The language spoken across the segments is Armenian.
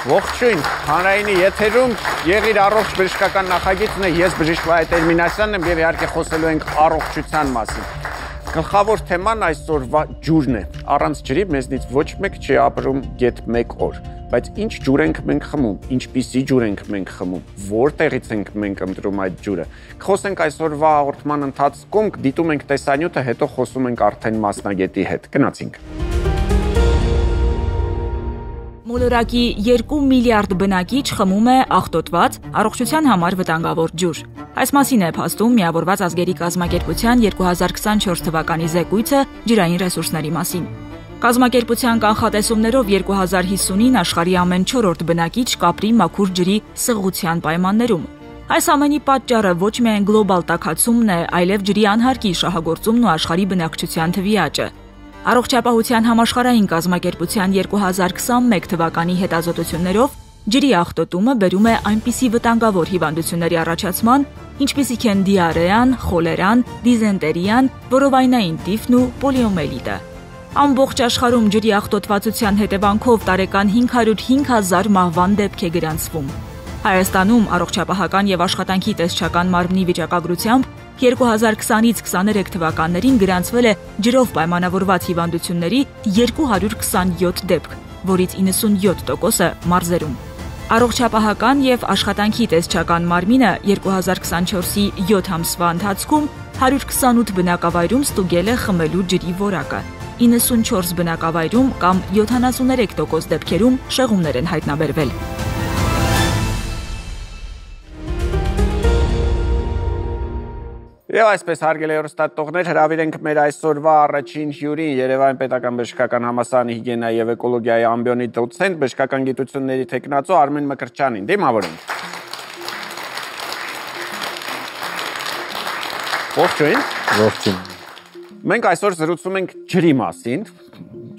Ողջույն, հանրայինի եթերում եղիր առողջ բժշկական նախագիծն է, ես բժիշկ Վահե Տերմինասյանն եմ եւ իհարկե խոսելու ենք առողջության մասին։ Գլխավոր թեման այսօրվա ջուրն է։ Առանց ջրի մեզնից ոչ մեկ չի ապրում գեթ 1 օր։ Բայց ինչ ջուր ենք մենք խմում, ինչպիսի ջուր ենք մենք խմում, որտեղից ենք մենք ընտրում այդ ջուրը։ Խոսենք այսօրվա հաղորդման ընթացքում, դիտում ենք տեսանյութը, հետո խոսում ենք արդեն մասնագետի հետ։ Գնացինք։ Մոլորակի 2 միլիարդ բնակիչ խմում է աղտոտված, առողջության համար վտանգավոր ջուր։ Այս մասին է փաստում Միավորված ազգերի կազմակերպության 2024 թվականի զեկույցը ջրային ռեսուրսների մասին։ Կազմակերպության կանխատեսումներով 2050-ին աշխարհի ամեն 4-րդ բնակիչ կապրի մաքուր ջրի սղղության պայմաններում։ Այս ամենի պատճառը ոչ միայն գլոբալ տաքացումն է, այլև ջրի անհարկի շահագործումն ու աշխարհի բնակչության թվի աճը։ Առողջապահության համաշխարհային կազմակերպության 2021 թվականի հետազոտություններով ջրի աղտոտումը բերում է այնպիսի վտանգավոր հիվանդությունների առաջացման, ինչպիսիք են դիարեան, խոլերան, դիզենտերիան, որովայնային տիֆն ու պոլիոմելիտը։ Ամբողջ աշխարհում ջրի աղտոտվածության հետևանքով տարեկան 505,000 մահվան դեպք է գրանցվում։ Հայաստանում առողջապահական եւ աշխատանքի տեսչական մարմնի վիճակագրությամբ 2020-ից 23 թվականներին գրանցվել է ջրով պայմանավորված հիվանդությունների 227 դեպք, որից 97%-ը մարզերում։ Առողջապահական եւ աշխատանքի տեսչական մարմինը 2024-ի 7 ամսվա ընթացքում 128 բնակավայրում ստուգել է խմելու ջրի որակը։ 94 բնակավայրում կամ 73% դեպքերում շեղումներ են հայտնաբերվել։ Եվ այսպես հարգելի հեռուստատողներ, հրավիրենք մեր այսօրվա առաջին հյուրին Երևան պետական բժշկական համալսարանի հիգիենայի եւ էկոլոգիայի ամբիոնի դոցենտ, բժշկական գիտությունների թեկնածու Արմեն Մկրտչյանին։ Դիմավորենք։ Ողջույն։ Ողջույն։ Մենք այսօր զրուցում ենք ջրի մասին։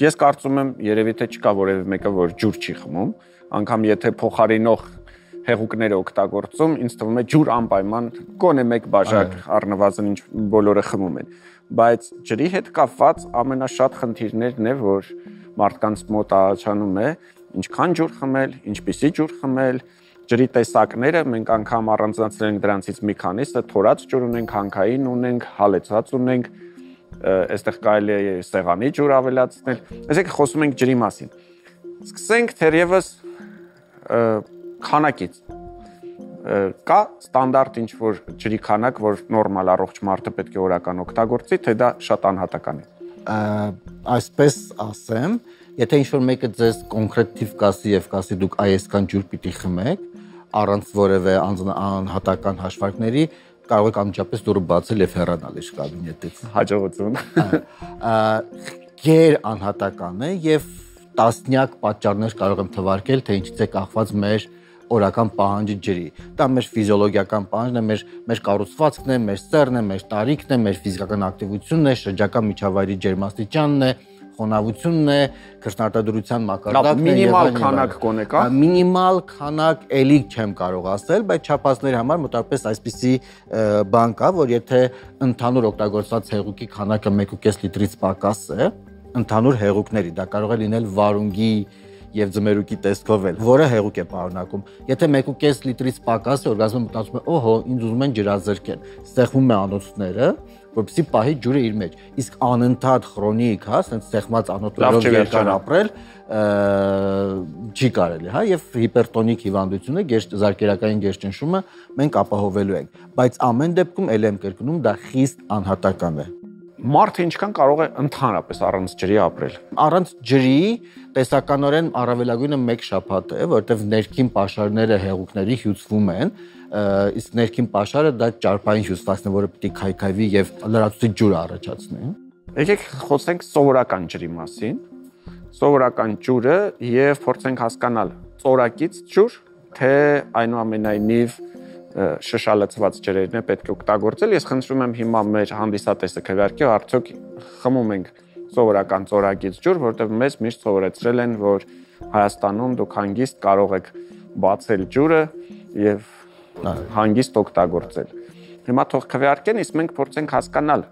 Ես կարծում եմ, երևի թե չկա որևէ մեկը, որ ջուր չի խմում, անգամ եթե փոխարինող հեղուկները օգտագործում, ինձ թվում է ջուր անպայման գոնե մեկ բաժակ առնվազն ինչ բոլորը խմում են, բայց ջրի հետ կապված ամենաշատ խնդիրներն է, որ մարդկանց մոտ առաջանում է, ինչքան ջուր խմել, ինչպիսի ջուր խմել, ջրի տեսակները, մենք անգամ առանձնացրել ենք դրանցից մի քանիսը, թորած ջուր ունենք, հանքային ունենք, հալեցած ունենք, այստեղ կարելի է սեղանի ջուր ավելացնել։ Այսինքն խոսում ենք ջրի մասին։ Սկսենք թերևս քանակից կա ստանդարտ ինչ-որ ջրի քանակ, որ նորմալ առողջ մարդը պետք է օրական օգտագործի, թե դա շատ անհատական է։ Այսպես ասեմ, եթե ինչ-որ մեկը ձեզ կոնկրետ թիվ կասի եւ կասի դուք այսքան ջուր պիտի խմեք, առանց որևէ անհատական հաշվարկների, կարող եք անմիջապես դուրը բացել եւ հեռանալ իր կաբինետից։ Հաջողություն։ Գեր անհատական է եւ տասնյակ պատճառներ կարող եմ թվարկել, թե ինչից է կախված մեր օրական պահանջի ջրի։ Դա մեր ֆիզիոլոգիական պահանջն է, մեր կառուցվածքն է, մեր սեռն է, մեր տարիքն է, մեր ֆիզիկական ակտիվությունն է, շրջակա միջավայրի ջերմաստիճանն է, խոնավությունն է, քրտնարտադրության մակարդակն է, մինիմալ քանակ կոնե կա։ Մինիմալ քանակ էլի չեմ կարող ասել, բայց չափածների համար մոտավորապես այսպիսի բան կա, որ եթե ընդհանուր օգտագործված հեղուկի քանակը 1.5 լիտրից պակաս է, ընդհանուր հեղուկների, դա կարող է լինել վարունգի եւ ձմերուկի տեսքով էլ, որը հեղուկ է պարունակում։ Եթե 1.5 լիտրից պակաս է, օրգանիզմը մտածում է, օհո, ինձ ուզում են ջրազրկել։ Ստեղվում է անոթները, որպեսզի պահի ջուրը իր մեջ։ Իսկ անընդհատ քրոնիկ, հա, ասենց ստեղված անոթներով երկար ապրել չի կարելի, հա, եւ հիպերտոնիկ հիվանդությունը, զարկերակային գերճնշումը մենք ապահովելու ենք։ Բայց ամեն դեպքում ել եմ կրկնում, դա խիստ անհատական է։ Մարդը ինչքան կարող է ընդհանրապես առանց ջրի ապրել։ Առանց ջրի տեսականորեն առավելագույնը 1 շաբաթ է, որովհետև ներքին պաշարները հեղուկների հյուսվում են, իսկ ներքին պաշարը դա ճարպային հյուսվածքն է, որը պիտի քայքայվի եւ լրացուցիչ ջուր առաջացնի։ Եկեք խոսենք սովորական ջրի մասին։ Սովորական ջուրը եւ փորձենք հասկանալ ծորակից ջուր, թե այնուամենայնիվ շշալցված ջրերն է պետք է օգտագործել։ Ես խնդրում եմ հիմա մեր հանդիսատեսը քվեարկի, արդյոք խմում ենք սովորական ծորակից ջուր, որտեղ մեզ միշտ սովորեցրել են, որ Հայաստանում դուք հանգիստ կարող եք բացել ջուրը եւ հանգիստ օգտագործել։ Հիմա թող քվեարկեն, իսկ մենք փորձենք հասկանալ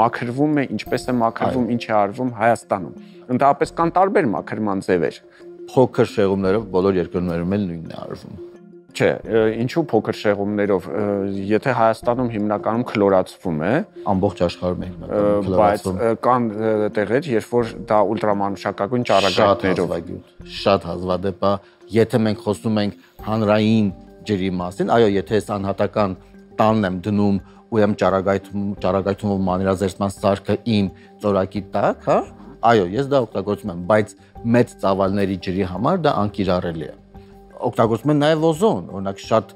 մաքրվում է, ինչպես է մաքրվում, ինչ է արվում Հայաստանում։ Ընդհանրապես կան տարբեր մաքրման ձևեր։ փոքր շեղումներով բոլոր երկրներում էլ նույնն է արվում։ Չէ, ինչու փոքր շեղումներով, եթե Հայաստանում հիմնականում քլորացվում է, ամբողջ աշխարհում է հիմնականում քլորացվում, բայց կան տեղեր, երբ որ դա ուլտրամանուշակագույն ճառագայթներով շատ հազվադեպ է, եթե մենք խոսում ենք հանրային ջրի մասին, այո, եթե ես անհատական տանն եմ դնում ու եմ ճառագայթում մանրազերծման սարքը իմ ծորակի տակ, հա, այո, ես դա օգտագործում եմ, բայց մեծ ծավալների ջրի համար դա անկիրառելի է։ Օգտագործում են նաև օզոն, օրինակ շատ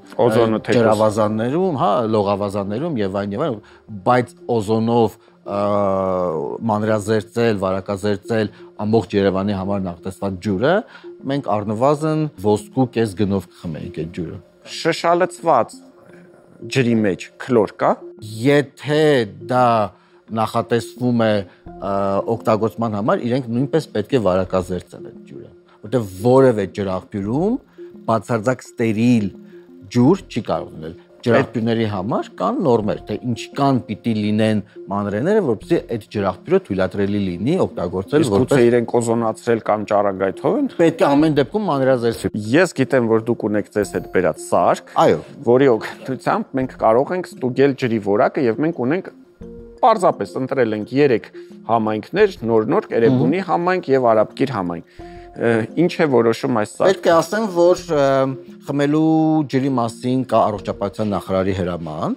ջրավազաններում, հա, լողավազաններում եւ այլն, բայց օզոնով մանրազերծել, վարակազերծել ամբողջ Երևանի համար նախտեսված ջուրը մենք առնվազն ոսկու կես գնով կխմեինք այդ ջուրը։ Շշալցված ջրի մեջ քլոր կա։ Եթե դա նախատեսվում է օգտագործման համար, իրենք նույնպես պետք է վարակազերծել այդ ջուրը, որտեղ որևէ ջրաղբյուրում բացարձակ ստերիլ ջուր չի կարող լինել։ Ջրաղբյուրների համար կան նորմեր, թե ինչքան պիտի լինեն մանրեները, որպեսզի այդ ջրաղբյուրը թույլատրելի լինի օգտագործել որպես իրենք օզոնացրել կամ ճառագայթով են։ Պետք է ամեն դեպքում մանրազերծել։ Ես գիտեմ, որ դուք ունեք ձեզ հետ բերած սարք, այո, որի օգնությամբ մենք կարող ենք ստուգել ջրի որակը եւ մենք ունենք պարզապես ընտրել ենք 3 համայնքներ՝ Նոր-Նորք, Էրեբունի համայնք եւ Արաբկիր համայնք։ Ինչ է որոշում այս սարքը։ Պետք է ասեմ, որ խմելու ջրի մասին կա առողջապահության նախարարի հրաման,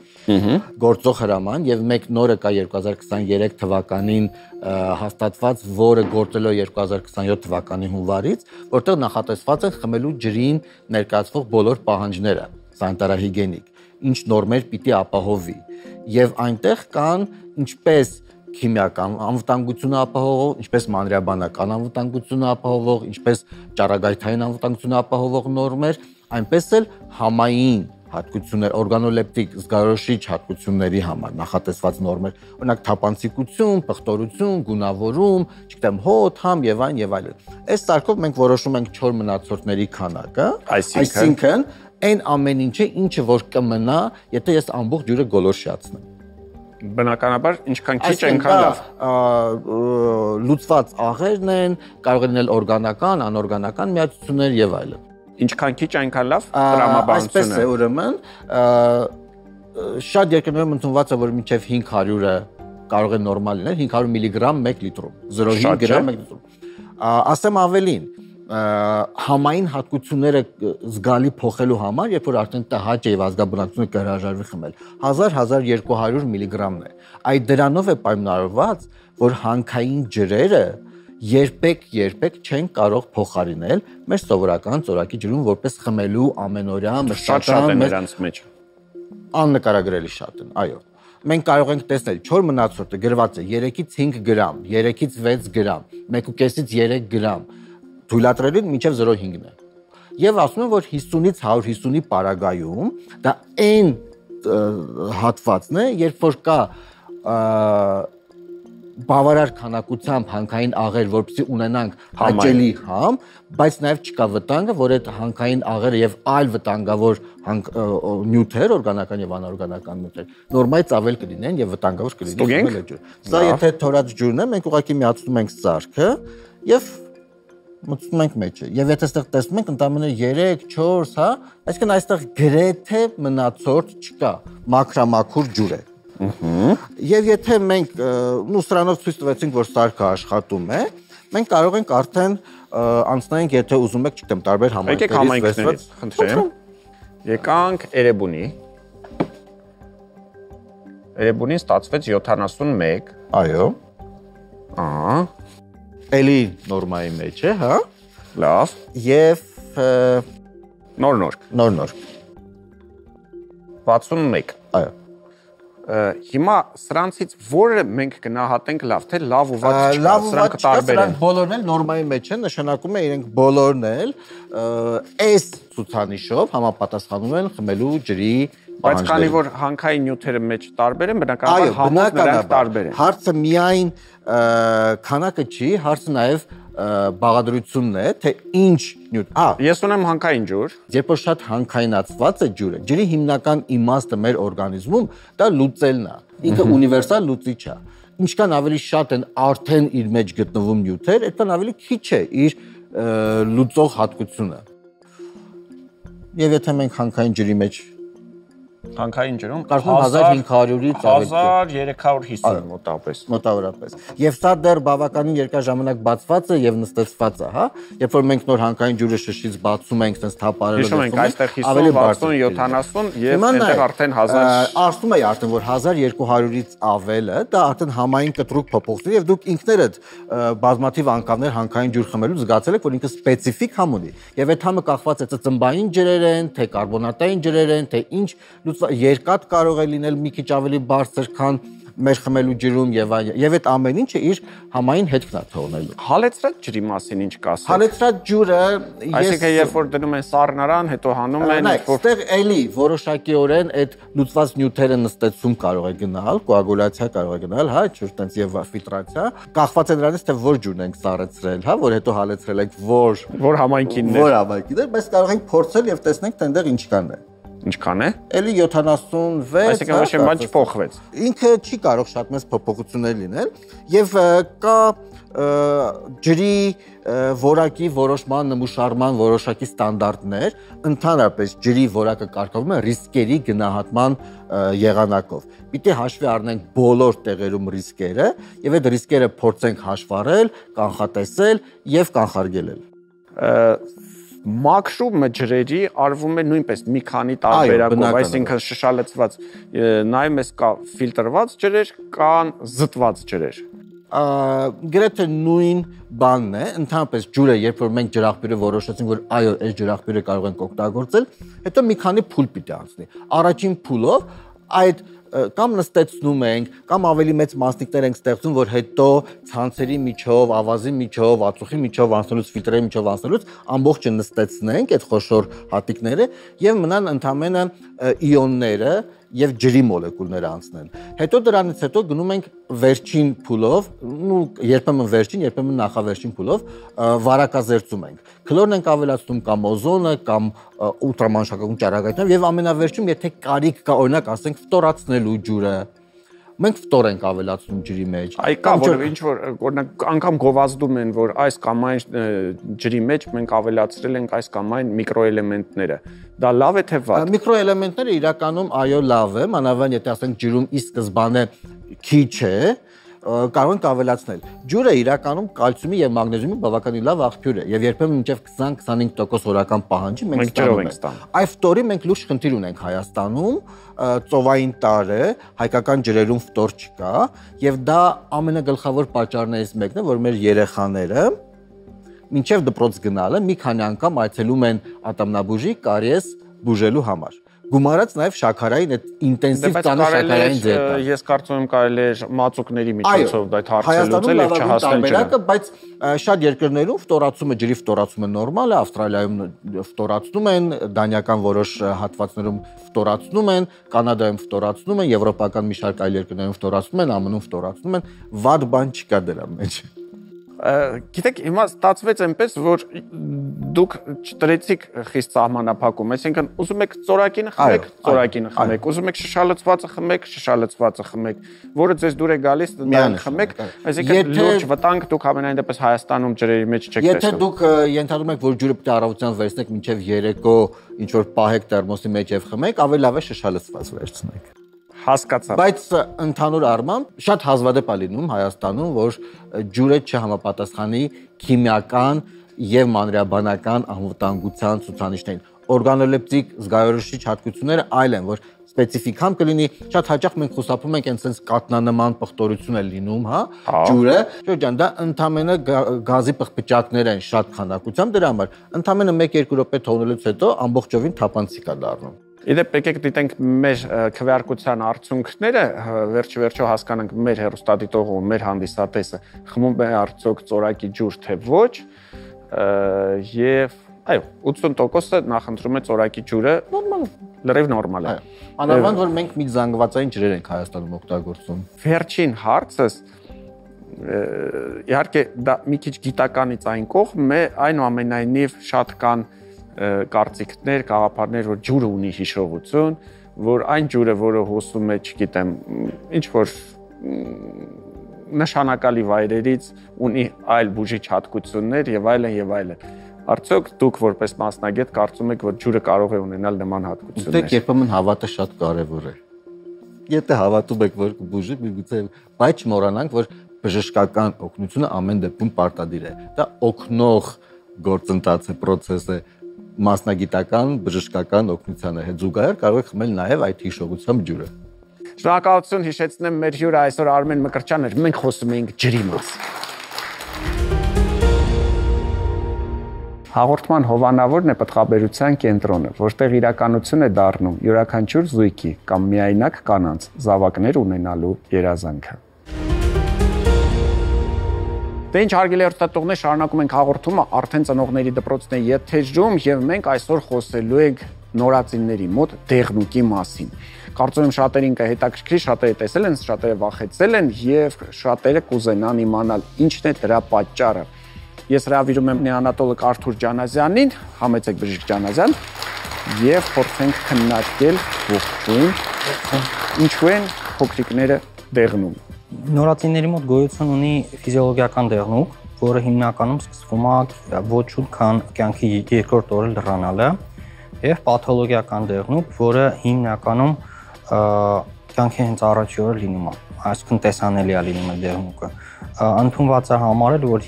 գործող հրաման եւ մեկ նորը կա 2023 թվականին հաստատված, որը գործել է 2027 թվականի հունվարից, որտեղ նախատեսված են խմելու ջրին ներկայացվող բոլոր պահանջները, սանիտարահիգիենիկ, ինչ նորմեր պիտի ապահովի։ Եվ այնտեղ կան ինչպես քիմիական անվտանգությունը ապահովող, ինչպես մանրեաբանական անվտանգությունը ապահովող, ինչպես ճառագայթային անվտանգությունը ապահովող նորմեր, այնպես էլ համային հատկություններ, օրգանոլեպտիկ զգարոշիչ հատկությունների համար նախատեսված նորմեր, օրինակ թափանցիկություն, պղտորություն, գունավորում, չգիտեմ, հոտ, համ եւ այն եւ այլն։ Այս սարքով մենք որոշում ենք չոր մնացորդների քանակը, այսինքն այն ամեն ինչը որ կմնա, եթե ես ամբողջ ջուրը գոլորշիացնեմ։ Բնականաբար ինչքան քիչ այնքան լավ։ Լուծված աղերն են, կարող են լինել օրգանական, անօրգանական միացություններ եւ այլն։ Ինչքան քիչ այնքան լավ տրամաբանությունը։ Այսպես է, ուրեմն շատ երկրներում ընդունված է, որ մինչև 500-ը կարող է նորմալ լինել, 500 միլիգրամ 1 լիտրում, 0.5 գրամ 1 լիտրում։ Ասեմ ավելին, համային հատկությունները զգալի փոխելու համար, երբ որ արդեն տհաճ է եւ ազգաբնակությունը կհրաժարվի խմել, 1000-1200 միլիգրամն է։ Այդ դրանով է պայմանավորված, որ հանքային ջրերը երբեք չեն կարող փոխարինել մեր սովորական ծորակի ջրում, որպես խմելու ամենօրյա մշտական նրանց մեջ։ Աննկարագրելի շատ են, այո։ Մենք կարող ենք տեսնել, չոր մնացորդը գրված է 3-ից 5 գրամ, 3-ից 6 գրամ, 1.5-ից 3 գրամ, թույլատրելին մինչև 0.5-ն է։ Եվ ասում են, որ 50-ից 150-ի պարագայում դա այն հատվածն է, երբ որ կա բավարար քանակությամբ հանքային աղեր, որպեսզի ունենանք հաճելի համ, բայց նաև չկա վտանգը, որ այդ հանքային աղերը եւ այլ վտանգավոր նյութեր, օրգանական եւ անօրգանական նյութեր, նորմայից ավել կլինեն եւ վտանգավոր կլինեն ջուրը։ Սա եթե թորած ջուրն է, մենք ուղղակի միացնում ենք սարքը եւ մտցնում ենք մեջը։ Եվ եթե այստեղ տեսնում ենք ընդամենը 3-4, հա, այսինքն այստեղ գրեթե մնացորդ չկա, մաքրամաքուր ջուր է։ Եվ եթե մենք սրանով ցույց տվեցինք, որ սարքը աշխատում է, մենք կարող ենք արդեն անցնենք, եթե ուզում եք, չգիտեմ, տարբեր համայնքներից, խնդրեմ։ Եկանք Էրեբունի։ Էրեբունին ստացվեց 71։ Այո։ Ահա։ Էլի նորմայի մեջ է, հա։ Լավ։ Եվ Նոր-Նորք։ 61։ Այո։ Հիմա սրանցից որը մենք գնահատենք լավ, թե լավ ու վատ չկա, սրանք տարբեր են։ Բոլորն էլ նորմայի մեջ են, նշանակում է իրենք բոլորն էլ այս ցուցանիշով համապատասխանում են խմելու ջրի պահանջներին։ Բայց քանի որ հանքային նյութերը մեջ տարբեր են, բնականաբար համով նրանք տարբեր են։ Հարցը միայն քանակը չի, հարցը նաև բաղադրությունն է, թե ինչ նյութ։ Ես ունեմ հանքային ջուր։ Երբ որ շատ հանքայնացված է ջուրը, ջրի հիմնական իմաստը մեր օրգանիզմում դա լուծելն է։ Ինքը ունիվերսալ լուծիչ է։ Ինչքան ավելի շատ են արդեն իր մեջ գտնվում նյութեր, այդքան ավելի քիչ է իր լուծող հատկությունը։ Եվ եթե մենք հանքային ջրի մեջ հանքային ջրում կարծում 1500-ից ավելի 1350 մոտավորապես։ Եվ սա դեռ բավականին երկար ժամանակ բացված է եւ նստեցված է, հա։ Երբ որ մենք նոր հանքային ջուրը շշից բացում ենք, sense թափարելով, հիշում ենք այստեղ 50, 60, 70 եւ այնտեղ արդեն 1000 ասում էի արդեն որ 1200-ից ավել է, դա արդեն համային կտրուկ փոփոխություն եւ դուք ինքներդ բազմաթիվ անգամներ հանքային ջուր խմելու զգացել եք, որ ինքը սպეციფიկ համ ունի։ Եւ այդ համը կախված է ծծմբային ջրեր են, թե կարբոնատային ջրեր են, թե ինչ երկաթ կարող է լինել մի քիչ ավելի բարձր, քան մեր խմելու ջրում եւ այդ ամեն ինչը իր համային հետքն է թողնելու։ Հալեցրած ջրի մասին ինչ կասեք։ Հալեցրած ջուրը այսինքն երբ որ դնում են սառնարան, հետո հանում են, որտեղ էլի որոշակիորեն այդ լուծված նյութերը նստեցում կարող է գնալ, կոագուլյացիա կարող է գնալ, հա, ջուր տենց եւ ֆիլտրացիա, կախված է նրանից թե որ ջուրն ենք սառեցրել, հա, որ հետո հալեցրել ենք որ համայնքինն է։ Որ համայնքին է, բայց կարող ենք փորձել եւ տեսնենք թե այնտեղ ինչքան է։ Ինչքան է։ Էլի 76, այսինքն ոչ մի բան չփոխվեց։ Ինքը չի կարող շատ մեծ փոփոխություններ լինել եւ կա ջրի որակի որոշման նմուշարման որոշակի ստանդարտներ, ընդհանրապես ջրի որակը կարգավորվում է ռիսկերի գնահատման եղանակով։ Պիտի հաշվի առնենք բոլոր տեղերում ռիսկերը եւ այդ ռիսկերը փորձենք հաշվառել, կանխատեսել եւ կանխարգելել։ Մաքրումը ջրերի արվում է նույնպես մի քանի տարբերակով, այսինքն շշալցված, նայում ես կա ֆիլտրված ջրեր, կան զտված ջրեր։ Գրեթե նույն բանն է, ընդհանրապես ջուրը, երբ որ մենք ջրաղբյուրը որոշեցինք, որ այո, այս ջրաղբյուրը կարող ենք օգտագործել, հետո մի քանի փուլ պիտի անցնի։ Առաջին փուլով այդ կամ նստեցնում ենք, կամ ավելի մեծ մասնիկներ ենք ստեղծում, որ հետո ցանցերի միջով, ավազի միջով, ածուխի միջով անցնելուց, ֆիլտրերի միջով անցնելուց ամբողջը նստեցնենք այդ խոշոր հատիկները եւ մնան ընդամենը իոնները եւ ջրի մոլեկուլները անցնեն։ Հետո դրանից հետո գնում ենք վերջին փուլով, երբեմն վերջին, երբեմն նախավերջին փուլով վարակազերծում ենք։ Քլորն ենք ավելացնում կամ օզոնը, կամ ուլտրամանուշակագույն ճառագայթներով եւ ամենավերջում, եթե կարիք կա, օրինակ ասենք ֆտորացնելու ջուրը, մենք ֆտոր ենք ավելացնում ջրի մեջ։ Այ կա որ ինչ որ օրինակ անգամ գովազդում են, որ այս կամ այն ջրի մեջ մենք ավելացրել ենք այս կամ այն միկրոէլեմենտները։ Դա լավ է թե վատ։ Միկրոէլեմենտները իրականում այո լավ է, մանավանդ եթե ասենք ջրում ի սկզբանե քիչ է, կարող ենք ավելացնել։ Ջուրը իրականում կալցիումի եւ մագնեզիումի բավականին լավ աղբյուր է եւ երբեմն մինչեւ 20-25% օրական պահանջի մենք ջրով ենք ստանում։ Այս ֆտորի մենք լուրջ խնդիր ունենք Հայաստանում, ծովային տար է, հայկական ջրերում ֆտոր չկա եւ դա ամենագլխավոր պատճառներից մեկն է, որ մեր երեխաները մինչեւ դպրոց գնալը մի քանի անգամ այցելում են ատամնաբուժի կարիես բուժելու համար։ Գումարած նաև շաքարային այդ ինտենսիվ ծանր շաքարային ձեթը։ Ես կարծում եմ կարելի է մածուկների միջոցով դա հարցը լուծել եւ չհասնել ջրը։ Բայց շատ երկրներում ֆտորացումը, ջրի ֆտորացումը նորմալ է, Ավստրալիայում ֆտորացնում են, դանիական որոշ հատվածներում ֆտորացնում են, Կանադայում ֆտորացնում են, եվրոպական մի շարք այլ երկրներում ֆտորացնում են, ԱՄՆ-ում ֆտորացնում են, վատ բան չկա դրա մեջ։ Գիտեք, հիմա ստացվեց այնպես, որ դուք չտրեցիք խիստ սահմանափակում, այսինքն ուզում եք ծորակինը խմեք, ծորակինը խմեք, ուզում եք շշալցվածը խմեք, շշալցվածը խմեք, որը ձեզ դուր է գալիս, դրան խմեք, այսինքն լուրջ վտանգ դուք ամենայն դեպս Հայաստանում ջրերի մեջ չեք տեսնում։ Եթե դուք ենթադրում եք, որ ջուրը պետք է առավոտյան վերցնեք մինչև երեկո, ինչ որ պահեք թերմոսի մեջ եւ խմեք, ավելի լավ է շշալցված վերցնեք։ Հասկացա։ Բայց ընդհանուր առմամբ շատ հազվադեպ է լինում Հայաստանում, որ ջուրը չհամապատասխանի քիմիական եւ մանրէաբանական անվտանգության ցուցանիշներին։ Օրգանոլեպտիկ զգայորոշիչ հատկությունները այլ են, որ սպეციფიկ կլինի, շատ հաճախ մենք խուսափում ենք այնպես կատնանման պղտորություն է լինում, հա, ջուրը, շրջան, դա ընդամենը գազի պղպճակներ են շատ քանակությամբ, դրա համար ընդամենը 1-2 րոպե թողնելուց հետո ամբողջովին թափանցիկ է դառնում։ Իդեպ եկեք դիտենք մեր քվեարկության արդյունքները, վերջ-վերջո հասկանանք մեր հեռուստադիտողը, մեր հանդիսատեսը խմում է արդյոք ծորակի ջուր թե ոչ, եւ այո, 80%-ը նախընտրում է ծորակի ջուրը, նորմալ, լրիվ նորմալ է։ Անավանդ որ մենք մի զանգվածային ջրեր ենք Հայաստանում օգտագործում։ Վերջին հարցս իհարկե դա մի քիչ գիտականից այն կողմ է, այնուամենայնիվ շատ կան կարծիքներ, գաղափարներ, որ ջուրը ունի հիշողություն, որ այն ջուրը, որը հոսում է, չգիտեմ, ինչ որ նշանակալի վայրերից, ունի այլ բուժիչ հատկություններ եւ այլն եւ այլն։ Արդյոք դուք որպես մասնագետ կարծում եք, որ ջուրը կարող է ունենալ նման հատկություններ։ Դեք երբեմն հավատը շատ կարևոր է։ Եթե հավատում եք, որ կբուժի, միգուցե, բայց չմոռանանք, որ բժշկական օգնությունը ամեն դեպքում պարտադիր է։ Դա օգնող գործընթաց է, process է, մասնագիտական բժշկական օգնությանը հետ զուգահեռ կարող եք խմել նաև այդ հիշողությամբ ջուրը։ Շնորհակալություն, հիշեցնեմ, մեր հյուրը այսօր Արմեն Մկրտչյանն էր, մենք խոսում էինք ջրի մասին։ Հաղորդման հովանավորն է պտղաբերության կենտրոնը, որտեղ իրականություն է դառնում յուրաքանչյուր զույգի կամ միայնակ կանանց զավակներ ունենալու երազանքը։ Դե ինչ հարգելի հեռուստատողներ, շարունակում ենք հաղորդումը, արդեն ծնողների դպրոցն է եթերում եւ մենք այսօր խոսելու ենք նորածինների մոտ դեղնուկի մասին։ Կարծում եմ շատերին կհետաքրքրի, շատերը տեսել են, շատերը վախեցել են եւ շատերը կուզենան իմանալ ինչն է դրա պատճառը։ Ես հրավիրում եմ նեոնատոլոգ Արթուր Ջանազյանին, համեցեք բժիշկ Ջանազյան, եւ փորձենք քննարկել ողջույն, ինչու են փոքրիկները դեղնում։ Նորածինների մոտ գոյություն ունի ֆիզիոլոգիական դեղնուկ, որը հիմնականում սկսվում է ոչ շուտ քան կյանքի երկրորդ օրը լրանալը, եւ պաթոլոգիական դեղնուկ, որը հիմնականում կյանքի հենց առաջի օրը լինում է, այսինքն տեսանելի է լինում է դեղնուկը։ Ընդունված է համարել, որ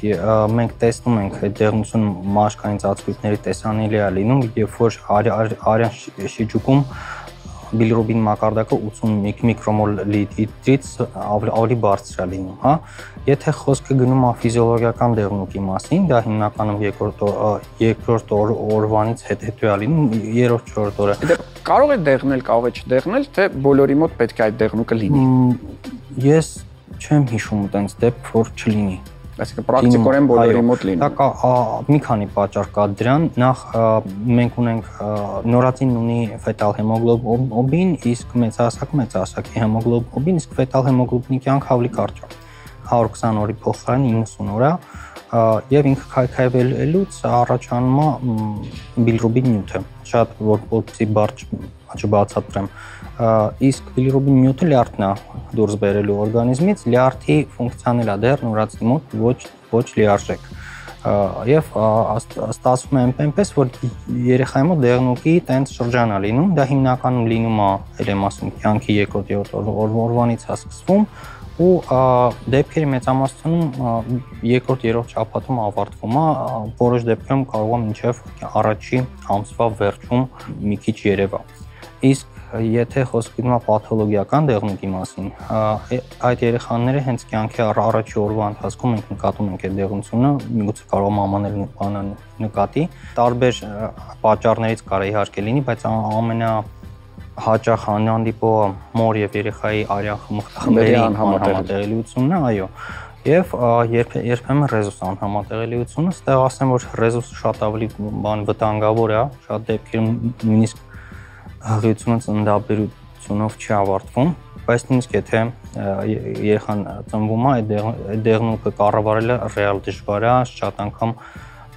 մենք տեսնում ենք այդ դեղնությունը մաշկային ծածկույթների տեսանելի է լինում, երբ որ արյան շիճուկում բիլիրուբին մակարդակը 80 միկրոմոլ լիտրից ավելի բարձր է լինում, հա։ Եթե խոսքը գնում է ֆիզիոլոգիական դեղնուկի մասին, դա հիմնականում երկրորդ օրվանից հետո է լինում, երրորդ օրը։ Կարող է դեղնել, կարող է չդեղնել, թե բոլորի մոտ պետք է այդ դեղնուկը լինի։ Ես չեմ հիշում այդպես դեպք, որ չլինի։ Այսինքն պրակտիկորեն բոլորի մոտ լինի։ Դա մի քանի պատճառ կա դրան։ Նախ մենք ունենք նորածինն ունի ֆետալ հեմոգլոբին, իսկ մեծահասակի հեմոգլոբին, իսկ ֆետալ հեմոգլոբինի կյանքը ավելի կարճ է։ 120 օրի փոխարեն 90 օր է, եւ ինքը քայքայվելուց առաջանում է բիլիրուբին նյութը։ Շատ որպեսզի բարդ չբացատրեմ։ Իսկ բիլիրուբին նյութը լյարդն է դուրս բերելու օրգանիզմից, լյարդի ֆունկցիան էլ է դեռ նորածինի մոտ ոչ լիարժեք։ Եվ ստացվում է այնպես, որ երեխայի մոտ դեղնուկի տենց շրջան է լինում, դա հիմնականում լինում է, ել եմ ասում, կյանքի երկրորդ օրվանից է սկսվում ու դեպքերի մեծամասնությունում երկրորդ-երրորդ շաբաթում ավարտվում է, որոշ դեպքերում կարող է մինչև առաջի ամսվա վերջում մի քիչ երևա։ Իսկ եթե խոսքը գնում է պաթոլոգիական դեղնուկի մասին, այդ երեխաները հենց կյանքի առաջի օրվա ընթացքում մենք նկատում ենք այդ դեղնությունը, միգուցե կարող է մամանել նկատի, տարբեր պատճառներից կարող է իհարկե լինի, բայց ամենահաճախ հանդիպողը մոր եւ երեխայի արյան խմբերի անհամատեղելիությունն է, այո։ Եվ երբեմն ռեզուս անհամատեղելիությունը, ստեղ ասեմ, որ ռեզուսը շատ ավելի վտանգավոր է, շատ դեպքերում նույնիսկ հղիությունը ծննդաբերությունով չի ավարտվում, բայց նույնիսկ եթե երեխան ծնվում է, այդ դեղնուկը կառավարելը ռեալ դժվար է, շատ անգամ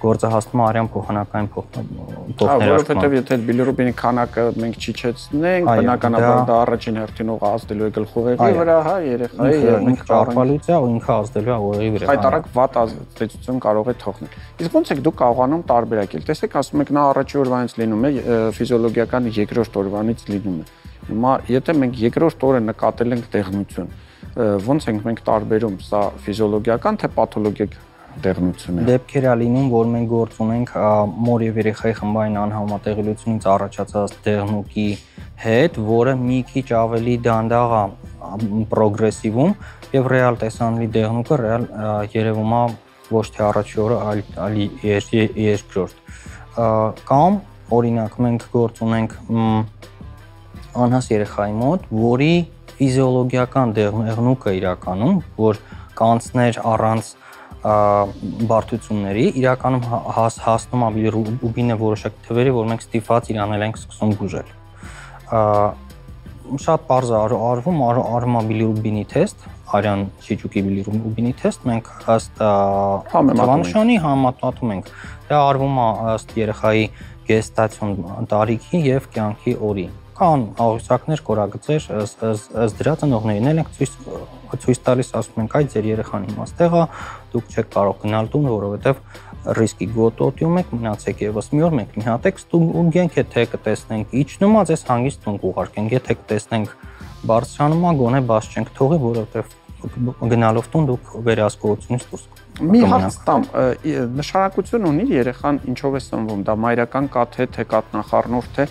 գործը հասնում է արյան փոխանակային փոխներաշտման։ Որովհետև եթե բիլիրուբինի քանակը մենք չիջեցնենք, բնականաբար դա առաջին հերթին ազդելու է գլխուղեղի վրա, հա, երեխայի ինքը ճարպալուց է ու ինքը ազդելու է ուղեղի վրա։ Հայտարարք վատ ազդեցություն կարող է թողնել։ Իսկ ո՞նց եք դուք կարողանում տարբերակել։ Տեսեք, ասում եք նա առաջի օրվանից լինում է, ֆիզիոլոգիական երկրորդ օրվանից լինում է։ Հիմա եթե մենք երկրորդ օրը նկատել ենք դեղնություն, ո՞նց ենք մենք տարբերում, սա ֆիզիոլոգիական թե պաթոլոգիկ դեղնություն է։ Դեպքեր է լինում, որ մենք գործ ունենք մոր եւ երեխայի խմբային անհամատեղելիությունից առաջացած դեղնուկի հետ, որը մի քիչ ավելի դանդաղ է պրոգրեսիվում եւ ռեալ տեսանելի դեղնուկը ռեալ երևում է ոչ թե առաջի օրը, այլ երկրորդ։ Կամ օրինակ մենք գործ ունենք անհաս երեխայի մոտ, որի ֆիզիոլոգիական դեղնուկը իրականում, որ կանցներ առանց բարդությունների իրականում հասնում է բիլիրուբինը որոշակի թվերի, որ մենք ստիպված իրանել ենք սկսում բուժել։ Շատ պարզ արվում է բիլիրուբինի թեստ, արյան շիճուկի բիլիրուբինի թեստ, մենք ըստ թվանշանի համեմատում ենք։ Դա արվում է ըստ երեխայի գեստացիոն տարիքի եւ կյանքի օրի։ կան աղյուսակներ, կորագծեր, ըստ դրա ծնողներին էլ ենք ցույց տալիս, ասում ենք, այդ ձեր երեխան իմաստեղ է, դուք չեք կարող գնալ տուն, որովհետև ռիսկի գոտոտում եք, մնացեք եւս մի օր մենք մի հատ եք ստուգենք, եթե կտեսնենք իջնում է, ձեզ հանգիստ տուն կուղարկենք, եթե կտեսնենք բարձրանում է, գոնե բաց չենք թողի, որովհետև գնալով տուն դուք վերահսկողությունից դուրս մի հարց տամ, նշանակություն ունի երեխան ինչով է սնվում, դա մայրական կաթ է, թե կաթնախառնուրդ է,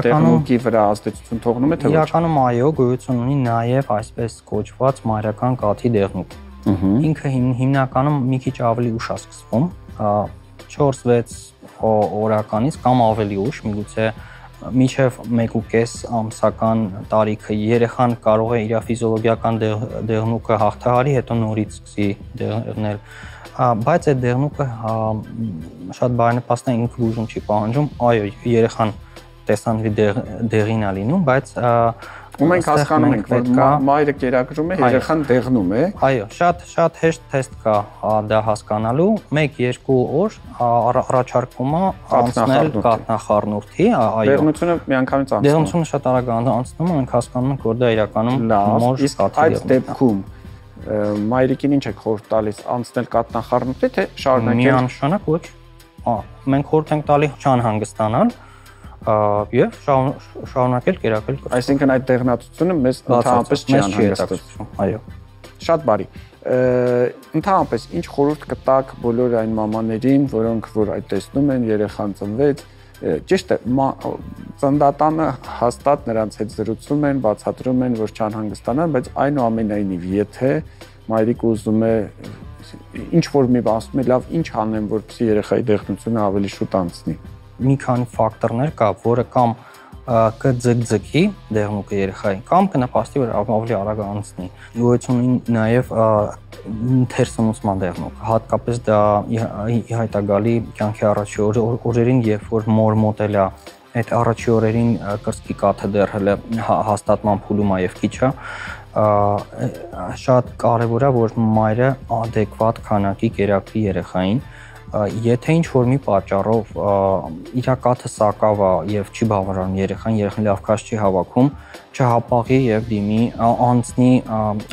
տեղնուկի վրա ազդեցություն թողնում է, թե ոչ։ Իրականում այո, գոյություն ունի նաև այսպես կոչված մայրական կաթի դեղնուկ։ Ինքը հիմնականում մի քիչ ավելի ուշ է սկսվում, 4-6 օրականից կամ ավելի ուշ, միգուցե մինչև 1.5 ամսական տարիքը երեխան կարող է իր ֆիզիոլոգիական դեղնուկը հաղթահարի, հետո նորից սկսի դեղնել, բայց այդ դեղնուկը շատ բարենպաստ է, ինքը բուժում չի պահանջում, այո, երեխան տեսանելի դեղին է լինում, բայց ու մենք հասկանում ենք, որ մայրը կերակրում է, երեխան դեղնում է։ Այո, շատ հեշտ թեստ կա դա հասկանալու, 1-2 օր առաջարկում է անցնել կաթնախառնուրդի, այո։ Դեղնությունը միանգամից անցնում է։ Դեղնությունը շատ արագ անցնում է, մենք հասկանում ենք, որ դա իրականում մոր կաթի այդ դեպքում մայրիկին ինչ է խորհուրդ տալիս, անցնել կաթնախառնուրդի, թե շարունակել։ Միանշանակ ոչ։ Մենք խորհուրդ ենք տալի չանհանգստանալ եւ շարունակել կերակրել։ Այսինքն այդ դեղնացությունը մեզ ընդհանրապես չի անհանգստացնում։ Այո։ Շատ բարի։ Ընդհանրապես ինչ խորհուրդ կտաք բոլոր այն մամաներին, որոնք որ այդ տեսնում են, երեխան ծնվեց, ճիշտ է, ծննդատանը հաստատ նրանց հետ զրուցում են, բացատրում են, որ չանհանգստանան, բայց այնուամենայնիվ, եթե մայրիկը ուզում է ինչ որ մի բան ասում է, լավ, ինչ անեմ, որպեսզի երեխայի դեղնությունը ավելի շուտ անցնի։ Մի քանի ֆակտորներ կա, որը կամ կձգձգի դեղնուկը երեխային, կամ կնպաստի, որ ավելի արագ անցնի։ Գոյություն ունի նաև թերսնուցման դեղնուկ, հատկապես դա իհայտ է գալի կյանքի առաջի օրերին, երբ որ մոր մոտել է այդ առաջի օրերին կրծքի կաթը դեռ հաստատման փուլում է եւ քիչ է, շատ կարեւոր է, որ մայրը adekvat քանակի կերակրի երեխային, եթե ինչ-որ մի պատճառով իր կաթը սակավ է եւ չի բավարարում երեխան լավ քաշ չի հավաքում, չհապաղի եւ դիմի անցնի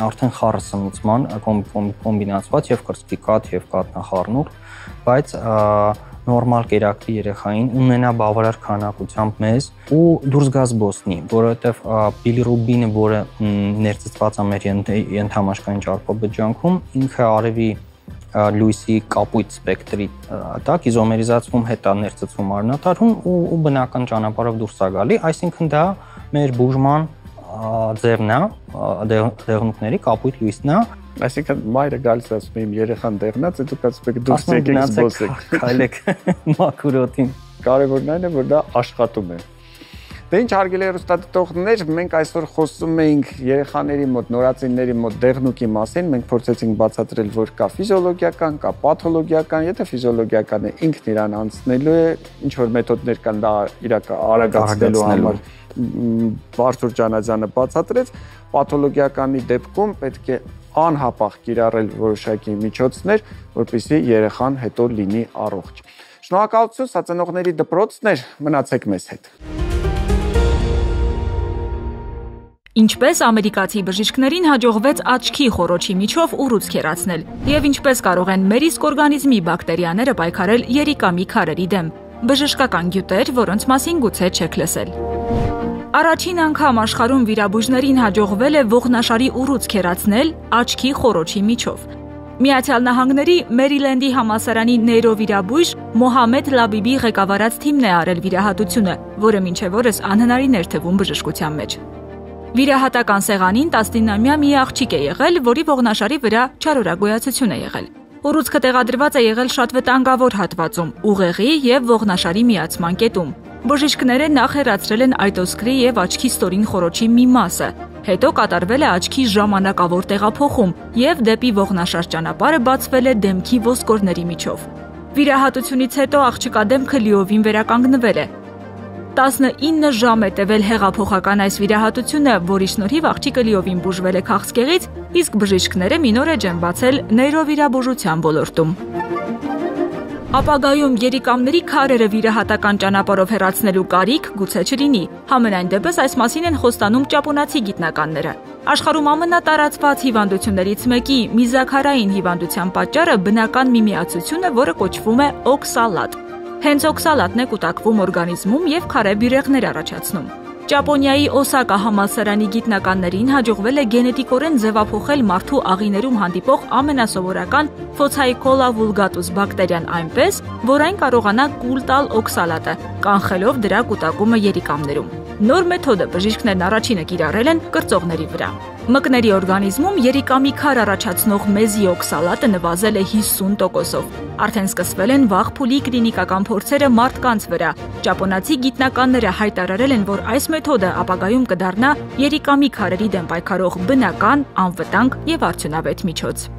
արդեն խառը սնուցման կոմբինացված եւ կրծքի կաթ եւ կաթնախառնուրդ, բայց նորմալ կերակրի երեխային ունենա բավարար քանակությամբ մեզ ու դուրս գա զբոսնի, որովհետեւ բիլիրուբինը, որը ներծծված է մեր ենթամաշկային ճարպաբջջանքում, ինքը արևի լույսի կապույտ սպեկտրի տակ իզոմերիզացվում հետ է ներծծվում արնաթարում ու բնական ճանապարհով դուրս է գալի, այսինքն դա մեր բուժման ձևն է, դեղնուկների կապույտ լույսն է, այսինքն մայրը գալիս ասում է իմ երեխան դեղնած է, դուք ասում եք դուրս եկեք զբոսեք, քայլեք մաքուր օդին։ Կարևորն այն է, որ դա աշխատում է։ Դե ինչ հարգելի հեռուստադիտողներ, մենք այսօր խոսում էինք երեխաների մոտ, նորածինների մոտ դեղնուկի մասին, մենք փորձեցինք բացատրել, որ կա ֆիզիոլոգիական, կա պաթոլոգիական, եթե ֆիզիոլոգիական է, ինքն իրան անցնելու է, ինչ որ մեթոդներ կան դա արագացնելու համար Վարդուր Ջանաջյանը բացատրեց, պաթոլոգիականի դեպքում պետք է անհապաղ կիրառել որոշակի միջոցներ, որպեսզի երեխան հետո լինի առողջ։ Շնորհակալություն, սա ծնողների դպրոցն էր, մնացեք մեզ հետ։ Ինչպես ամերիկացի բժիշկներին հաջողվեց աչքի խոռոչի միջով ուռուցք քերացնել եւ ինչպես կարող են մեր իսկ օրգանիզմի բակտերիաները պայքարել երիկամի քարերի դեմ։ Բժշկական գյուտեր, որոնց մասին գուցե չեք լսել։ Առաջին անգամ աշխարհում վիրաբույժներին հաջողվել է ողնաշարի ուռուցք քերացնել աչքի խոռոչի միջով։ Միացյալ Նահանգների Մերիլենդի համալսարանի նեյրովիրաբույժ Մոհամեդ Լաբիբի ղեկավարած թիմն է արել վիրահատությունը, որը մինչև օրս անհնարին էր թվում բժշկության մեջ։ Վիրահատական սեղանին 19-ամյա մի աղջիկ է եղել, որի ողնաշարի վրա չարորակ գոյացություն է եղել։ Ուռուցքը տեղադրված է եղել շատ վտանգավոր հատվածում, ուղեղի եւ ողնաշարի միացման կետում։ Բժիշկները նախ հեռացրել են այտոսկրի եւ աչքի ստորին խոռոչի մի մասը, հետո կատարվել է աչքի ժամանակավոր տեղափոխում եւ դեպի ողնաշար ճանապարհը բացվել է դեմքի ոսկորների միջով։ Վիրահատությունից հետո աղջկա դեմքը լիովին վերականգնվել է։ 19 ժամ է տևել հեղափոխական այս վիրահատությունը, որի շնորհիվ աղջիկը լիովին բուժվել է քաղցկեղից, իսկ բժիշկները մի նոր էջ են բացել նեյրովիրաբուժության ոլորտում։ Ապագայում երիկամների քարերը վիրահատական ճանապարհով հեռացնելու կարիք գուցե չլինի։ Համենայն դեպս այս մասին են խոստանում ճապոնացի գիտնականները։ Աշխարհում ամենատարածված հիվանդություններից մեկի միզաքարային հիվանդության պատճառը բնական մի միացություն է, որը կոչվում է օքսալատ։ Հենց օքսալատն է կուտակվում օրգանիզմում եւ քարե բյուրեղներ առաջացնում։ Ճապոնիայի Օսակա համալսարանի գիտնականներին հաջողվել է գենետիկորեն ձևափոխել մարդու աղիներում հանդիպող ամենասովորական Phocaecola vulgatus բակտերիան այնպես, որ այն կարողանա կուլ տալ օքսալատը, կանխելով դրա կուտակումը երիկամներում։ Նոր մեթոդը բժիշկներն առաջինը կիրառել են կրծողների վրա։ Մկների օրգանիզմում երիկամի քար առաջացնող մեզի օքսալատը նվազել է 50%-ով։ Արդեն սկսվել են վաղ փուլի կլինիկական փորձերը մարդկանց վրա։ Ճապոնացի գիտնականները հայտարարել են, որ այս մեթոդը ապագայում կդառնա երիկամի քարերի դեմ պայքարող բնական, անվտանգ եւ արդյունավետ միջոց։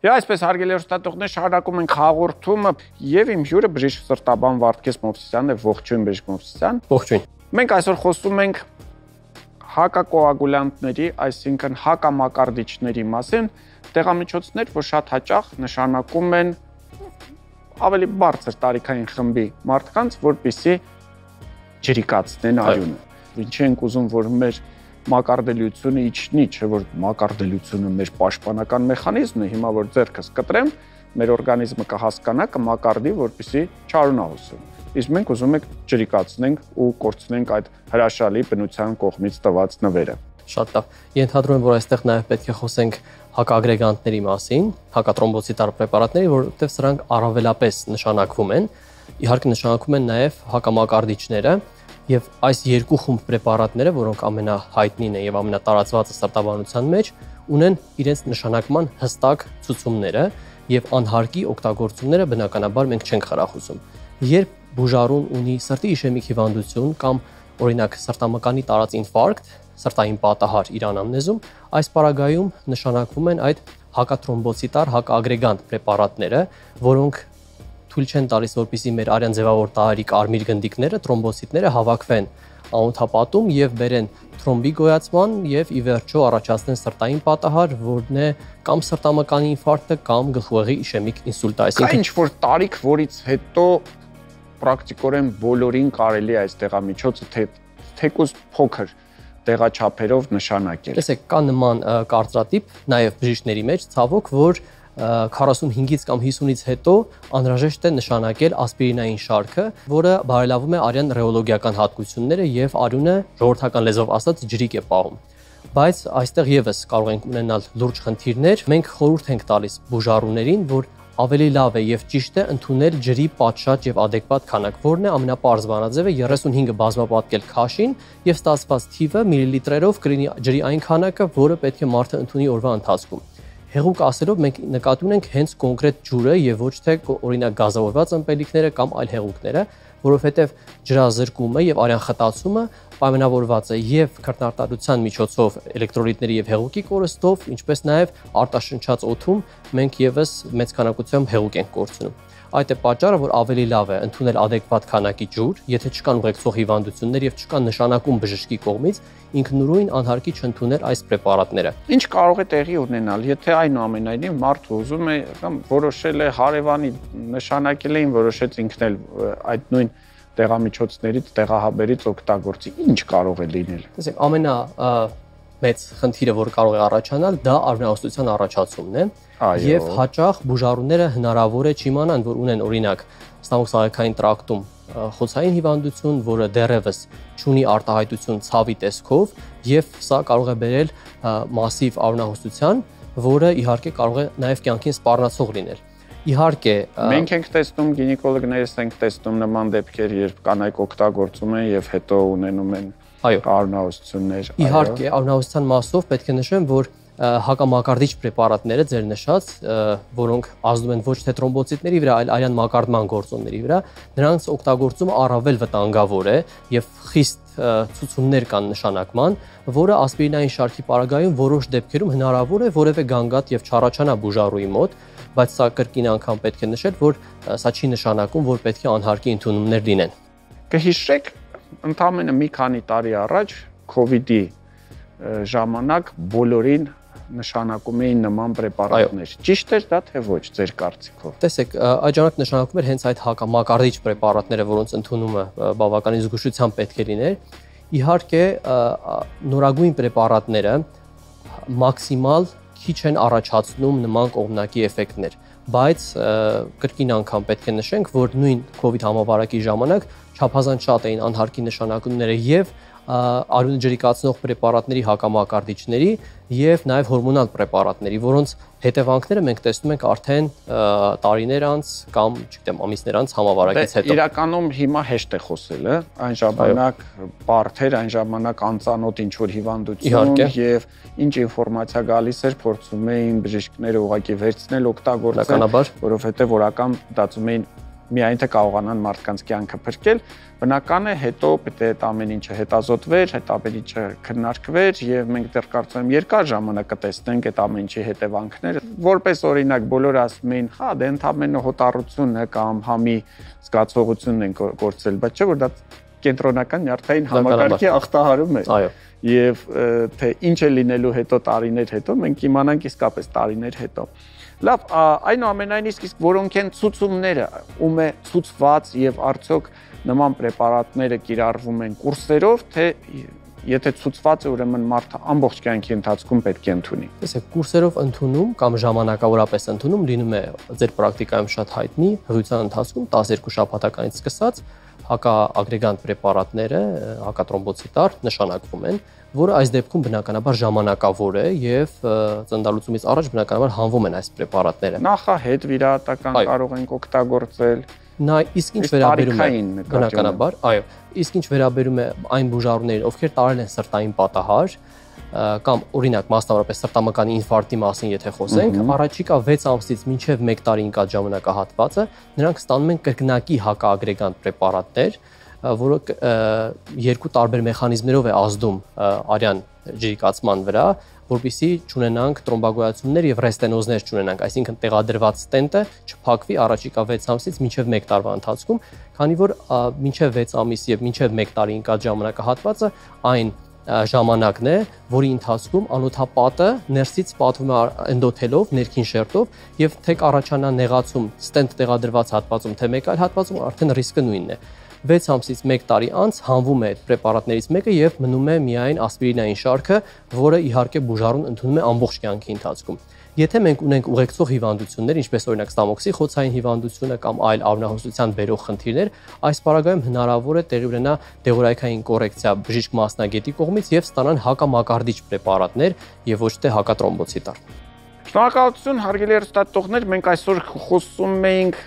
Այսպես հարգելի հեռուստատողներ, շարունակում ենք հաղորդումը եւ իմ հյուրը բժիշկ սրտաբան Վարդգես Մովսիսյանն է, ողջույն բժիշկ Մովսիսյան։ Ողջույն։ Մենք այսօր խոսում ենք հակակոագուլյանտների, այսինքն հակամակարդիչների մասին, դեղամիջոցներ, որ շատ հաճախ նշանակում են ավելի բարձր տարիքային խմբի մարդկանց, որպեսզի ջրիկացնեն արյունը։ Ինչի ենք ուզում, որ մեր մակարդելիությունը իջնի, չէ՞ որ մակարդելիությունը մեր պաշտպանական մեխանիզմն է, հիմա որ ձեռքս կտրեմ, մեր օրգանիզմը կհասկանա, կմակարդի, որպեսզի չարունահոսի։ Իսկ մենք ուզում ենք ջրիկացնենք ու կորցնենք այդ հրաշալի բնության կողմից տված նվերը։ Շատ լավ։ Ենթադրում եմ, որ այստեղ նաև պետք է խոսենք հակաագրեգանտների մասին, հակատրոմբոցիտար պրեպարատների, որովհետև սրանք առավելապես նշանակվում են։ Իհարկե նշանակվում են նաև հակամակարդիչները, եւ այս երկու խումբ պրեպարատները, որոնք ամենահայտնին են եւ ամենատարածվածը սրտաբանության մեջ, ունեն իրենց նշանակման հստակ ցուցումները եւ անհարկի օգտագործումները բնականաբար մենք չենք խրախուսում։ Երբ բուժարուն ունի սրտի իշեմիկ հիվանդություն կամ օրինակ սրտամկանի տարած ինֆարկտ, սրտային պատահար իր անամնեզում, այս պարագայում նշանակվում են այդ հակատրոմբոցիտար, հակաագրեգանտ պրեպարատները, որոնք թույլ չեն տալիս, որպեսզի մեր արյան ձևավոր տարրի կարմիր գնդիկները, թրոմբոցիտները հավաքվեն անոթապատում եւ բերեն թրոմբի գոյացման եւ ի վերջո առաջացնեն սրտային պատահար, որն է կամ սրտամկանի ինֆարկտը կամ գլխուեղի իշեմիկ ինսուլտը, այսինքն ինչ որ տարիք, որից հետո պրակտիկորեն բոլորին կարելի է այս դեղամիջոցը թեկուզ փոքր տեղաչափերով նշանակել։ Տեսեք, կա նման կարծրատիպ նաեւ բժիշկների մեջ, ցավոք, որ 45-ից կամ 50-ից հետո անհրաժեշտ է նշանակել ասպիրինային շարքը, որը բարելավում է արյան ռեոլոգիական հատկությունները եւ արյունը ժողովրդական լեզվով ասած ջրիկ է պահում։ Բայց այստեղ եւս կարող ենք ունենալ լուրջ խնդիրներ։ Մենք խորհուրդ ենք տալիս բուժարուներին, որ ավելի լավ է եւ ճիշտ է ընդունել ջրի պատշաճ եւ adekvat քանակ, որն է ամենապարզ բանաձևը 35-ը բազմապատկել քաշին եւ ստացված թիվը միլիլիտրերով կլինի ջրի այն քանակը, որը պետք է մարդը ընդունի օրվա ընթացքում։ Հեղուկ ասելով մենք նկատի ունենք հենց կոնկրետ ջուրը եւ ոչ թե օրինակ գազավորված ըմպելիքները կամ այլ հեղուկները, որովհետեւ ջրազրկումը եւ արյան խտացումը պայմանավորված է եւ քրտնարտադրության միջոցով էլեկտրոլիտների եւ հեղուկի կորստով, ինչպես նաեւ արտաշնչած օդում մենք եւս մեծ քանակությամբ հեղուկ ենք կորցնում։ Այդ է պատճառը, որ ավելի լավ է ընդունել adekvat քանակի ջուր, եթե չկան ուղեկցող հիվանդություններ եւ չկան նշանակում բժշկի կողմից, ինքնուրույն անհարկի չընդունել այս պրեպարատները։ Ինչ կարող է տեղի ունենալ, եթե այնուամենայնիվ մարդը ուզում է կամ որոշել է հարևանի նշանակել էին, որոշեց ինքն էլ այդ նույն դեղամիջոցներից, տեղահաբերից օգտագործի, ինչ կարող է լինել։ Տեսեք, ամենամեծ խնդիրը, որ կարող է առաջանալ, դա արյունահոսության առաջացումն է։ Եվ հաճախ բուժարուները հնարավոր է չիմանան, որ ունեն օրինակ ստամոքսահայքային տրակտում խոցային հիվանդություն, որը դեռևս չունի արտահայտություն ցավի տեսքով, եւ սա կարող է բերել մասիվ արյունահոսության, որը իհարկե կարող է նաեւ կյանքին սպառնացող լինել։ Իհարկե մենք ենք տեսնում, գինեկոլոգներս ենք տեսնում նման դեպքեր, երբ կանայք օգտագործում են եւ հետո ունենում են արյունահոսություններ։ Իհարկե, արյունահոսության մասով պետք է նշեմ, որ հակամակարդիչ պրեպարատները ձեր նշած, որոնք ազդում են ոչ թե թրոմբոցիտների վրա, այլ արյան մակարդման գործոնների վրա, նրանց օգտագործումը առավել վտանգավոր է եւ խիստ ցուցումներ կան նշանակման, որը ասպիրինային շարքի պարագայում որոշ դեպքերում հնարավոր է որևէ գանգատ եւ չառաջանա բուժարուի մոտ, բայց սա կրկին անգամ պետք է նշել, որ սա չի նշանակում, որ պետք է անհարկի ընդունումներ լինեն։ Կհիշեք, ընդամենը մի քանի տարի առաջ COVID-ի ժամանակ բոլորին նշանակում էին նման պրեպարատներ։ Ճիշտ էր դա թե ոչ ձեր կարծիքով։ Տեսեք, այդ ժամանակ նշանակում էր հենց այդ հակամակարդիչ պրեպարատները, որոնց ընդունումը բավականին զգուշությամբ պետք է լիներ։ Իհարկե, նորագույն պրեպարատները մաքսիմալ քիչ են առաջացնում նման կողմնակի էֆեկտներ, բայց կրկին անգամ պետք է նշենք, որ նույն COVID համավարակի ժամանակ չափազանց շատ էին անհարկի նշանակումները եւ արյունը ջրիկացնող պրեպարատների հակամակարդիչների եւ նաեւ հորմոնալ պրեպարատների, որոնց հետևանքները մենք տեսնում ենք արդեն տարիներ անց կամ, չգիտեմ, ամիսներ անց համավարակից հետո։ Իրականում հիմա հեշտ է խոսելը, այն ժամանակ բարդ էր, այն ժամանակ անծանոթ ինչ որ հիվանդություն եւ ինչ ինֆորմացիա գալիս էր, փորձում էին բժիշկները ուղղակի վերցնել, օգտագործել, որովհետեւ որական մտածում էին միայն թե կարողանան մարդկանց կյանքը փրկել, բնական է հետո պետք է այդ ամեն ինչը հետազոտվեր, այդ ամեն ինչը քննարկվեր եւ մենք դեռ կարծում եմ երկար ժամանակ կտեսնենք այդ ամեն ինչի հետևանքները։ Որպես օրինակ բոլորը ասում էին, հա, դե ընդհանրապես հոտառությունն է կամ համի զգացողությունն են գործել, բայց չէ որ դա կենտրոնական նյարդային համակարգի ախտահարում է։ Այո։ Եվ թե ինչ է լինելու հետո տարիներ հետո մենք իմանանք իսկապես տարիներ հետո։ Լավ, այնուամենայնիվ իսկ որոնք են ցուցումները, ում է ցուցված եւ արդյոք նման պրեպարատները կիրառվում են կուրսերով, թե եթե ցուցված է, ուրեմն մարդը ամբողջ կյանքի ընթացքում պետք է ընդունի։ Տեսեք, կուրսերով ընդունում կամ ժամանակավորապես ընդունում լինում է ձեր պրակտիկայում շատ հայտնի հղիության ընթացքում 12 շաբաթականից սկսած հակաագրեգանտ պրեպարատները, հակատրոմբոցիտար նշանակվում են, որը այս դեպքում բնականաբար ժամանակավոր է եւ ծննդալուծումից առաջ բնականաբար հանվում են այս պրեպարատները։ Նախահետ վիրահատական կարող ենք օգտագործել։ Նա իսկ ինչ վերաբերում է բնականաբար, այո, իսկ ինչ վերաբերում է այն բուժառուներին, ովքեր տարել են սրտային պատահար կամ օրինակ մասնավորապես սրտամկանի ինֆարկտի մասին եթե խոսենք, առաջիկա 6 ամսից մինչև 1 տարի ընկած ժամանակահատվածը նրանք ստանում են կրկնակի հակաագրեգանտ պրեպարատներ, որոնք երկու տարբեր մեխանիզմներով է ազդում արյան ջրիկացման վրա, որպեսզի չունենանք տրոմբագոյացումներ եւ ռեստենոզներ չունենանք, այսինքն տեղադրված ստենտը չփակվի առաջիկա 6 ամսից մինչև 1 տարվա ընթացքում, քանի որ մինչև 6 ամիս եւ մինչև 1 տարի ընկած ժամանակահատվածը այն ժամանակն է, որի ընթացքում անոթապատը ներսից պատվում է էնդոթելով, ներքին շերտով եւ թե կառաջանա նեղացում ստենտ տեղադրված հատվածում, թե մեկ այլ հատվածում արդեն ռիսկը նույնն է։ 6 ամսից 1 տարի անց հանվում է այդ պրեպարատներից մեկը եւ մնում է միայն ասպիրինային շարքը, որը իհարկե բուժառուն ընդունում է ամբողջ կյանքի ընթացքում։ Եթե մենք ունենք ուղեկցող հիվանդություններ, ինչպես օրինակ ստամոքսի խոցային հիվանդությունը կամ այլ արյունահոսության բերող խնդիրներ, այս պարագայում հնարավոր է տեղի ունենա դեղորայքային կոռեկցիա բժիշկ մասնագետի կողմից եւ ստանան հակամակարդիչ պրեպարատներ եւ ոչ թե հակատրոմբոցիտար։ Շնորհակալություն, հարգելի հեռուստադիտողներ, մենք այսօր խոսում էինք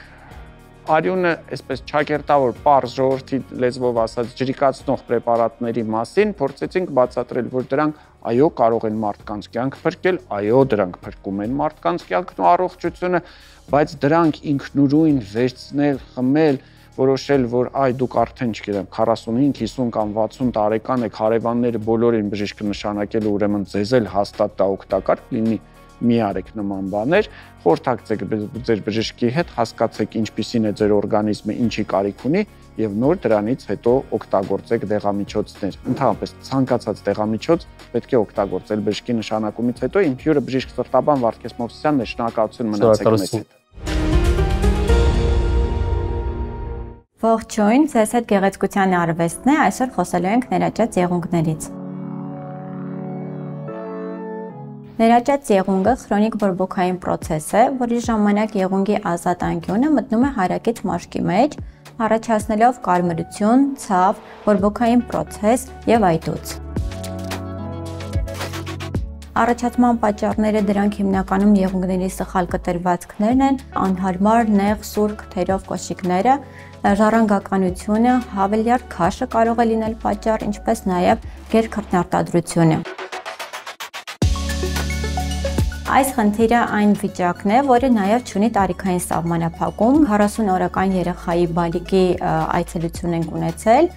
արյունը, այսպես ճակերտավոր պարզ ժողովրդի լեզվով ասած ջրիկացնող պրեպարատների մասին, փորձեցինք բացատրել, որ դրանք այո կարող են մարդկանց կյանք փրկել, այո դրանք փրկում են մարդկանց կյանքն ու առողջությունը, բայց դրանք ինքնուրույն վերցնել, խմել, որոշել, որ այ դուք արդեն, չգիտեմ, 45, 50 կամ 60 տարեկան եք, հարևանները բոլորին բժիշկը նշանակել, ուրեմն ձեզ էլ հաստատ դա օգտակար լինի, մի արեք նման բաներ, խորհրդակցեք ձեր բժշկի հետ, հասկացեք ինչպիսին է ձեր օրգանիզմը, ինչի կարիք ունի եւ նոր դրանից հետո օգտագործեք դեղամիջոցներ։ Ընդհանրապես ցանկացած դեղամիջոց պետք է օգտագործել բժշկի նշանակումից հետո։ Իմ հյուրը բժիշկ սրտաբան Վարդգես Մովսիսյանն է, շնորհակալություն, մնացեք մեզ հետ։ Ողջույն, ձեզ հետ գեղեցկության արվեստն է, այսօր խոսելու ենք ներաճած եղունգներից։ Ներաճած եղունգը քրոնիկ բորբոքային պրոցես է, որի ժամանակ եղունգի ազատ անկյունը մտնում է հարակից մաշկի մեջ, առաջացնելով կարմրություն, ցավ, բորբոքային պրոցես եւ այտուց։ Առաջացման պատճառները դրանք հիմնականում եղունգների սխալ կտրվածքներն են, անհարմար, նեղ, սուր քթերով կոշիկները, ժառանգականությունը, հավելյալ քաշը կարող է լինել պատճառ, ինչպես նաեւ գերքրտնարտադրությունը։ Այս խնդիրը այն վիճակն է, որը նաև չունի տարիքային սահմանափակում, 40 օրական երեխայի բալիկի այցելություն ենք ունեցել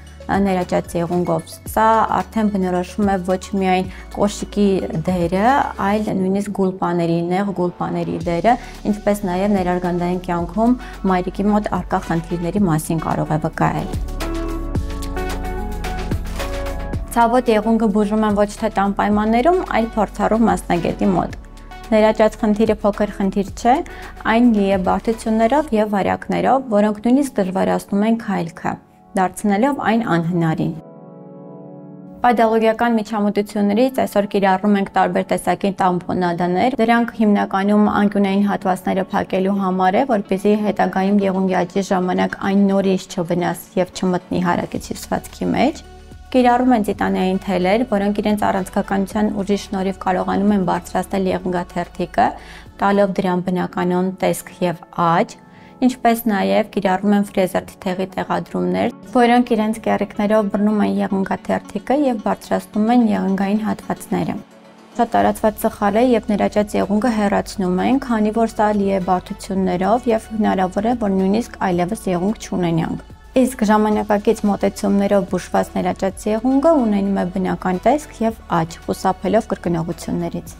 ներաճած եղունգով։ Սա արդեն բնորոշվում է ոչ միայն կոշիկի դերը, այլ նույնիսկ գուլպաների, նեղ գուլպաների դերը, ինչպես նաև ներարգանդային կյանքում մայրիկի մոտ առկա խնդիրների մասին կարող է վկայել։ Ցավոտ եղունգը բուժում են ոչ թե տան պայմաններում, այլ փորձառու մասնագետի մոտ։ Ներաճած խնդիրը փոքր խնդիր չէ, այն լի է բարդություններով եւ վարակներով, որոնք նույնիսկ դժվարացնում են քայլքը, դարձնելով այն անհնարին։ Պադոլոգիական միջամտություններից այսօր կիրառում ենք տարբեր տեսակի տամպոնադաներ։ Դրանք հիմնականում անկյունային հատվածները փակելու համար է, որպեսզի հետագայում եղունգի աճի ժամանակ այն նորից չվնասի եւ չմտնի հարակից հյուսվածքի մեջ։ Կիրառում են տիտանային թելեր, որոնք իրենց առանցքականության ուժի շնորհիվ կարողանում են բարձրացնել եղունգաթերթիկը, տալով դրան բնականon տեսք եւ աճ, ինչպես նաեւ կիրառում են ֆրեզեր թիթեղի տեղադրումներ, որոնք իրենց կեռիկներով բռնում են եղունգաթերթիկը եւ բարձրացնում են եղունգային հատվածները։ Շատ տարածված սխալ է, երբ ներաճած եղունգը հեռացնում են, քանի որ սա լի է բարդություններով եւ հնարավոր է, որ նույնիսկ այլևս եղունգ չունենանք։ Իսկ ժամանակակից մոտեցումներով բուժված ներաճած եղունգը ունենում է բնական տեսք եւ աճ, խուսափելով կրկնողություններից։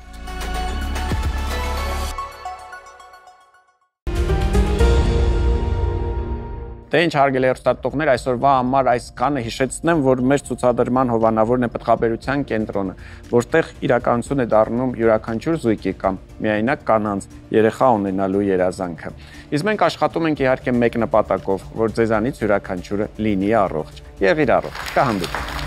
Դե ինչ հարգելի հեռուստատիտողներ, այսօրվա համար այսքանը հիշեցնեմ, որ մեր ցուցադրման հովանավորն է պտղաբերության կենտրոնը, որտեղ իրականություն է դառնում յուրաքանչյուր զույգի կամ միայնակ կանանց երեխա ունենալու երազանքը։ Իսկ մենք աշխատում ենք իհարկե մեկ նպատակով, որ ձեզանից յուրաքանչյուրը լինի առողջ։ Եղիր առողջ, կհանդիպենք։